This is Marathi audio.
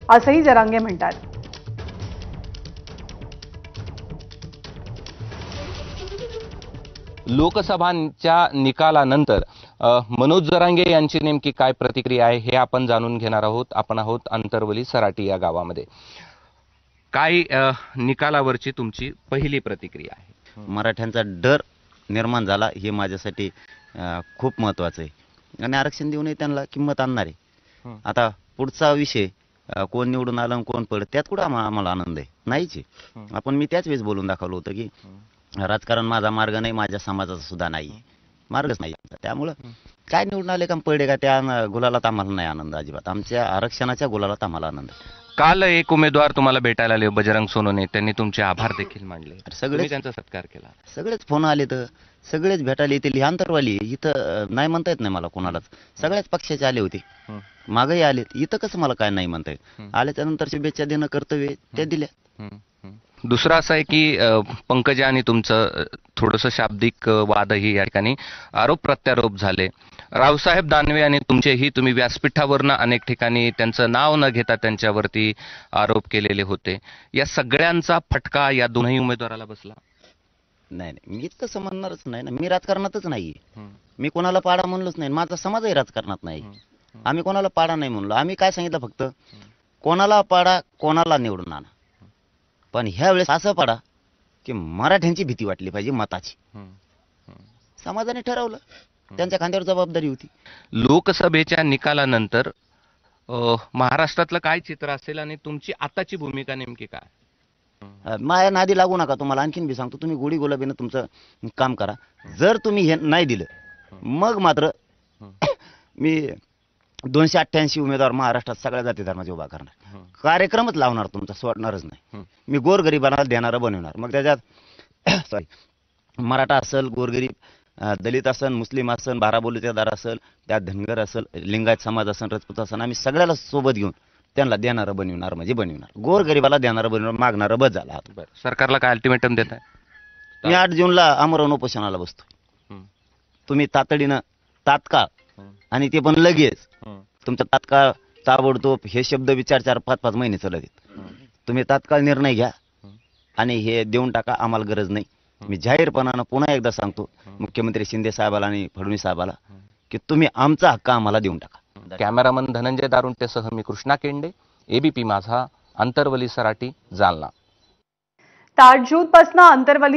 असंही जरांगे म्हणतात। लोकसभांच्या निकालानंतर मनोज जरांगे यांची नेमकी काय प्रतिक्रिया आहे हे आपण जाणून घेणार आहोत। आपण आहोत अंतरवली सराटी या गावामध्ये। काय निकालावरची तुमची पहिली प्रतिक्रिया आहे? मराठ्यांचा डर निर्माण झाला हे माझ्यासाठी खूप महत्त्वाचं आहे आणि आरक्षण देऊनही त्यांना किंमत आणणार आहे। आता पुढचा विषय कोण निवडून आलं कोण पडलं त्यात कुठं आम्हाला आनंद आहे नाहीच आहे। आपण मी त्याच वेळेस बोलून दाखवलं होतं की राजकारण माझा मार्ग नाही, माझ्या समाजाचा सुद्धा नाही, मार्गच नाही। त्यामुळं काय निवडून आले का पडले का त्या गुलालात आम्हाला नाही आनंद अजिबात। आमच्या आरक्षणाच्या गुलालात आम्हाला आनंद। काल एक उमेदवार तुम्हाला भेटायला आले बजरंग सोनवणे, त्यांनी तुमचे आभार देखील मानले, सगळेच त्यांचा सत्कार केला, सगळेच फोन आले तर सगळेच भेटायला येतील। अंतरवाली इथं नाही म्हणता येत नाही मला कोणालाच, सगळ्याच पक्षाचे आले होते, मागही आले। इथं कसं मला काय नाही म्हणता येत, आल्याच्या नंतर शुभेच्छा देणं कर्तव्य ते दिल्या। दुसरा असं आहे की पंकजा आणि तुमचं थोडंसं शाब्दिक वादही या ठिकाणी आरोप प्रत्यारोप झाले। रावसाहेब दानवे आणि तुमचेही तुम्ही व्यासपीठावरनं अनेक ठिकाणी त्यांचं नाव न घेता त्यांच्यावरती आरोप केलेले होते। या सगळ्यांचा फटका या दोन्ही उमेदवाराला बसला? नाही नाही, मी तसं म्हणणारच नाही ना। मी राजकारणातच नाहीये, मी कोणाला पाडा म्हणलोच नाही, माझा समाजही राजकारणात नाही। आम्ही कोणाला पाडा नाही म्हणलो, आम्ही काय सांगितलं फक्त कोणाला पाडा कोणाला निवडून आणा, पण ह्या वेळेस असं पाडा की मराठ्यांची भीती वाटली पाहिजे मताची। समाजाने ठरवलं, त्यांच्या खांद्यावर जबाबदारी होती। लोकसभेच्या निकालानंतर महाराष्ट्रातलं काय चित्र असेल आणि तुमची आताची भूमिका नेमकी काय? माझ्या नादी लागू नका। तुम्हाला आणखीन बी सांगतो, तुम्ही गोडी गुलाबीनं तुमचं काम करा। जर तुम्ही हे नाही दिलं मग मात्र मी 288 उमेदवार महाराष्ट्रात सगळ्या जाती धर्माचे उभा करणार, कार्यक्रमच लावणार, तुमचा सोडणारच नाही। मी गोरगरिबांना देणारं बनवणार। मग त्याच्यात सॉरी मराठा असेल, गोरगरीब, दलित असेल, मुस्लिम असेल, बाराबोलीतेदार असेल, त्यात धनगर असेल, लिंगायत समाज असेल, राजपूत असेल, आम्ही सगळ्याला सोबत घेऊन त्यांना देणारं बनवणार, म्हणजे बनवणार, गोरगरिबाला देणारं बनवणार, मागणारं बस झाला। सरकारला काय अल्टिमेटम देत आहे? मी 8 जूनला आमरण उपोषणाला बसतो। तुम्ही तातडीनं, तात्काळ आणि ते पण लगेच, तुमचं तात्काळ, ताबडतोब हे शब्द विचार 4-5 महिने चालत आहेत। तुम्ही तात्काळ निर्णय घ्या आणि हे देऊन टाका, आम्हाला गरज नाही। मी जाहीरपणानं पुन्हा एकदा सांगतो मुख्यमंत्री शिंदे साहेबाला आणि फडणवीस साहेबाला की तुम्ही आमचा हक्क आम्हाला देऊन टाका। कॅमेरामन धनंजय दारुंटेसह मी कृष्णा केंडे, एबीपी माझा, अंतरवली सराटी, जालना। 8 जूनपासून अंतरवली